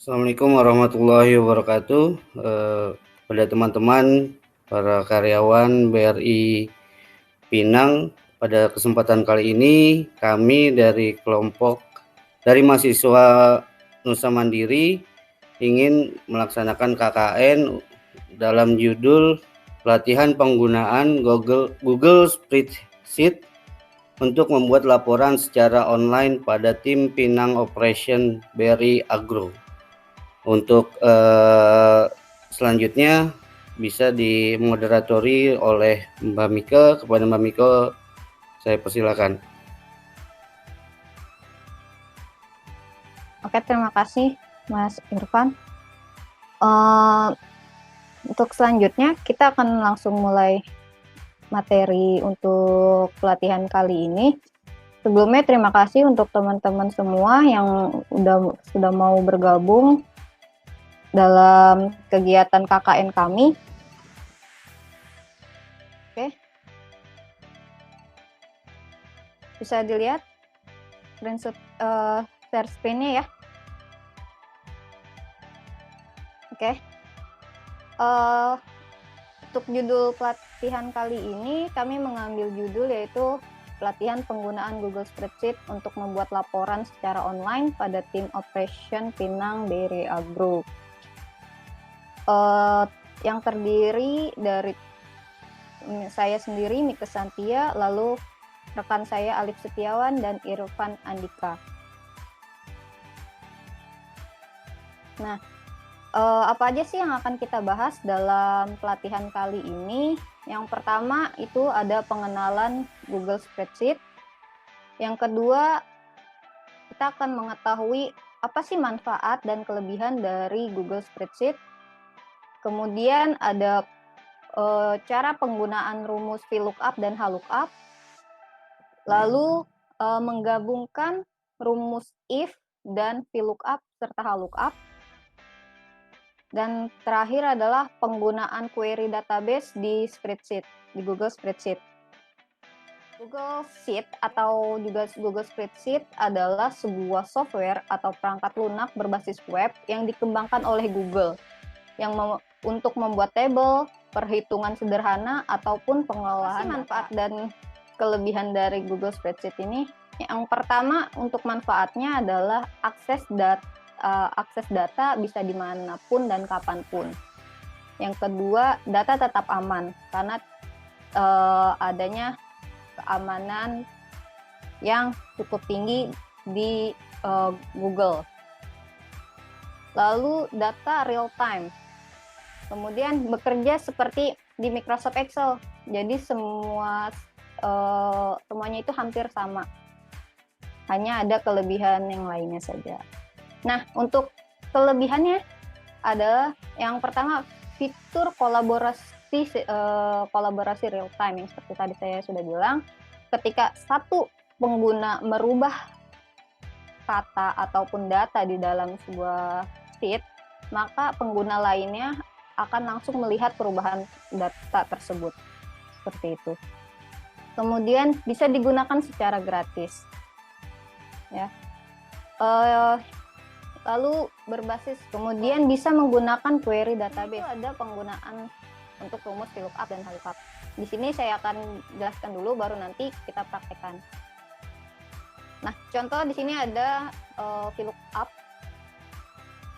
Assalamualaikum warahmatullahi wabarakatuh. Pada teman-teman, para karyawan BRI Pinang, pada kesempatan kali ini kami dari mahasiswa Nusa Mandiri ingin melaksanakan KKN dalam judul pelatihan penggunaan Google Spreadsheet untuk membuat laporan secara online pada tim Pinang Operation BRI Agro. Untuk selanjutnya bisa dimoderatori oleh Mbak Mika. Kepada Mbak Mika saya persilakan. Oke, terima kasih Mas Irfan. Untuk selanjutnya kita akan langsung mulai materi untuk pelatihan kali ini. Sebelumnya terima kasih untuk teman-teman semua yang sudah mau bergabung dalam kegiatan KKN kami. Oke. Bisa dilihat share screen-nya ya. Oke. Untuk judul pelatihan kali ini kami mengambil judul yaitu pelatihan penggunaan Google Spreadsheet untuk membuat laporan secara online pada tim Operation Pinang BRI Agro. Yang terdiri dari saya sendiri, Mika Santia, lalu rekan saya Alif Setiawan dan Irfan Andika. Nah, apa aja sih yang akan kita bahas dalam pelatihan kali ini? Yang pertama itu ada pengenalan Google Spreadsheet. Yang kedua, kita akan mengetahui apa sih manfaat dan kelebihan dari Google Spreadsheet. Kemudian ada cara penggunaan rumus VLOOKUP dan HLOOKUP. Lalu menggabungkan rumus if dan VLOOKUP serta HLOOKUP. Dan terakhir adalah penggunaan query database di Google Spreadsheet. Google Sheet atau juga Google Spreadsheet adalah sebuah software atau perangkat lunak berbasis web yang dikembangkan oleh Google untuk membuat tabel, perhitungan sederhana, ataupun pengelolaan manfaat dan kelebihan dari Google Spreadsheet ini. Yang pertama untuk manfaatnya adalah akses data bisa dimanapun dan kapanpun. Yang kedua, data tetap aman karena adanya keamanan yang cukup tinggi di Google. Lalu data real time. Kemudian bekerja seperti di Microsoft Excel. Jadi semuanya itu hampir sama. Hanya ada kelebihan yang lainnya saja. Nah, untuk kelebihannya adalah yang pertama fitur kolaborasi real time yang seperti tadi saya sudah bilang. Ketika satu pengguna merubah kata ataupun data di dalam sebuah sheet, maka pengguna lainnya akan langsung melihat perubahan data tersebut. Seperti itu. Kemudian bisa digunakan secara gratis. Ya. Lalu berbasis, kemudian bisa menggunakan query database. Itu ada penggunaan untuk rumus VLOOKUP dan HLOOKUP. Di sini saya akan jelaskan dulu, baru nanti kita praktekkan. Nah, contoh di sini ada VLOOKUP.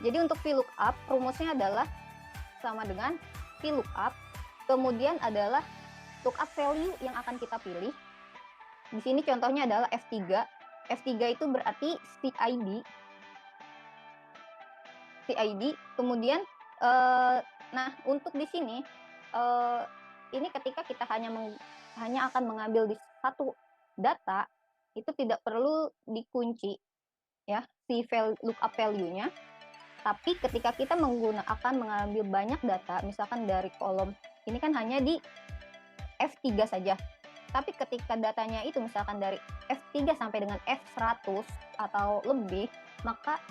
Jadi untuk VLOOKUP, rumusnya adalah sama dengan VLOOKUP, kemudian adalah lookup value yang akan kita pilih. Di sini contohnya adalah F3. F3 itu berarti CID. Kemudian nah untuk di sini ini ketika kita hanya akan mengambil di satu data, itu tidak perlu dikunci ya si lookup value-nya. Tapi ketika kita akan mengambil banyak data, misalkan dari kolom ini kan hanya di F3 saja. Tapi ketika datanya itu misalkan dari F3 sampai dengan F100 atau lebih, maka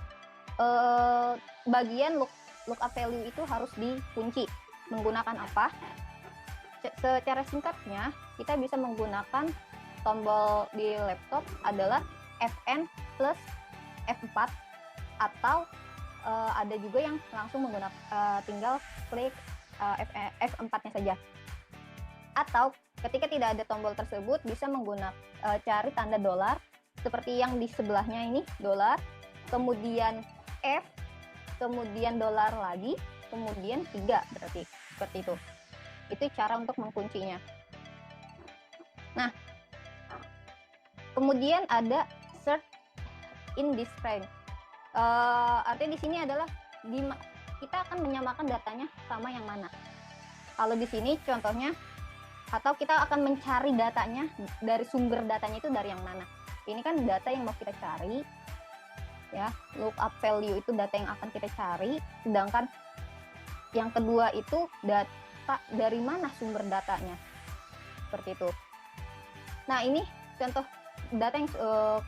bagian lookup value itu harus dikunci. Menggunakan apa? Secara singkatnya, kita bisa menggunakan tombol di laptop adalah Fn plus F4 atau ada juga yang langsung menggunakan tinggal klik F4-nya saja. Atau ketika tidak ada tombol tersebut bisa menggunakan cari tanda dolar seperti yang di sebelahnya ini, dolar, kemudian F, kemudian dolar lagi, kemudian 3, berarti seperti itu. Itu cara untuk mengkuncinya. Nah, kemudian ada search in this frame. Artinya di sini adalah kita akan menyamakan datanya sama yang mana. Kalau di sini contohnya, atau kita akan mencari datanya dari sumber datanya itu dari yang mana. Ini kan data yang mau kita cari, ya, lookup value itu data yang akan kita cari, sedangkan yang kedua itu data dari mana sumber datanya, seperti itu. Nah, ini contoh data yang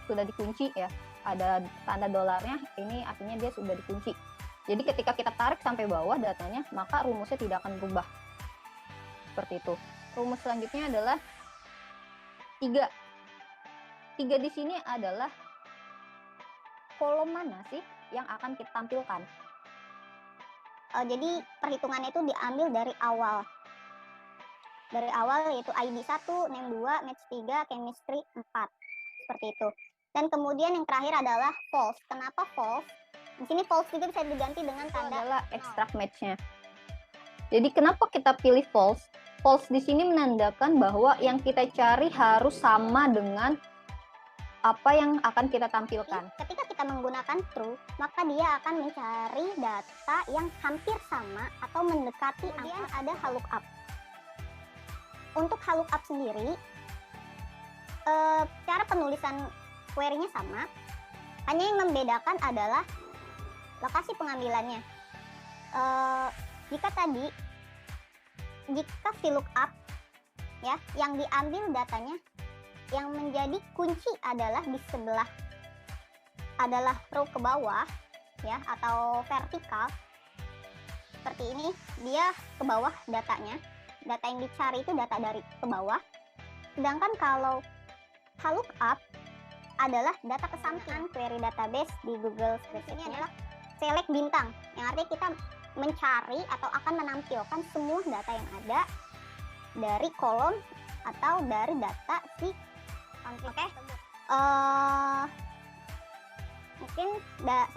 sudah dikunci, ya, ada tanda dolarnya, ini artinya dia sudah dikunci. Jadi ketika kita tarik sampai bawah datanya, maka rumusnya tidak akan berubah, seperti itu. Rumus selanjutnya adalah 3. 3 di sini adalah kolom mana sih yang akan kita tampilkan. Jadi perhitungannya itu diambil dari awal. Dari awal yaitu ID 1, name 2, match 3, chemistry 4. Seperti itu. Dan kemudian yang terakhir adalah false. Kenapa false? Di sini false juga bisa diganti dengan Itu tanda adalah extract match-nya. Jadi kenapa kita pilih false? False di sini menandakan bahwa yang kita cari harus sama dengan apa yang akan kita tampilkan. Ketika kita menggunakan true, maka dia akan mencari data yang hampir sama atau mendekati. Kemudian ada lookup. Untuk lookup sendiri, cara penulisan query-nya sama, hanya yang membedakan adalah lokasi pengambilannya. Jika VLOOKUP, ya, yang diambil datanya, yang menjadi kunci adalah di sebelah, adalah row ke bawah, ya, atau vertikal, seperti ini, dia ke bawah datanya, data yang dicari itu data dari ke bawah, sedangkan kalau lookup adalah data ke samping. Query database di Google Spreadsheet ini adalah select bintang, yang artinya kita mencari atau akan menampilkan semua data yang ada dari kolom atau dari data si country. Oke. Mungkin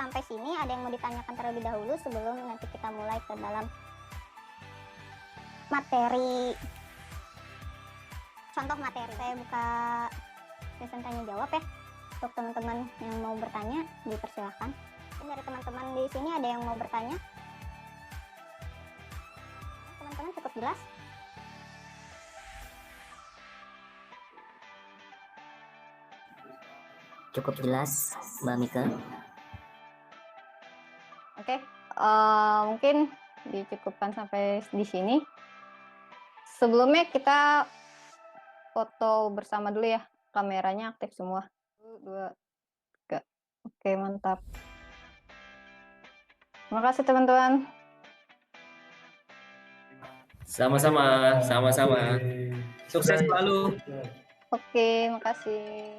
sampai sini ada yang mau ditanyakan terlebih dahulu sebelum nanti kita mulai ke dalam materi, contoh materi. Saya buka sesi tanya jawab, ya. Untuk teman-teman yang mau bertanya, dipersilahkan. Dari teman-teman di sini ada yang mau bertanya? Teman-teman cukup jelas? Cukup jelas, Mbak Mika. Oke, mungkin dicukupkan sampai di sini. Sebelumnya kita foto bersama dulu, ya. Kameranya aktif semua. 1, 2, 3. Oke, mantap. Terima kasih teman-teman. Sama-sama. Sukses selalu. Oke, makasih.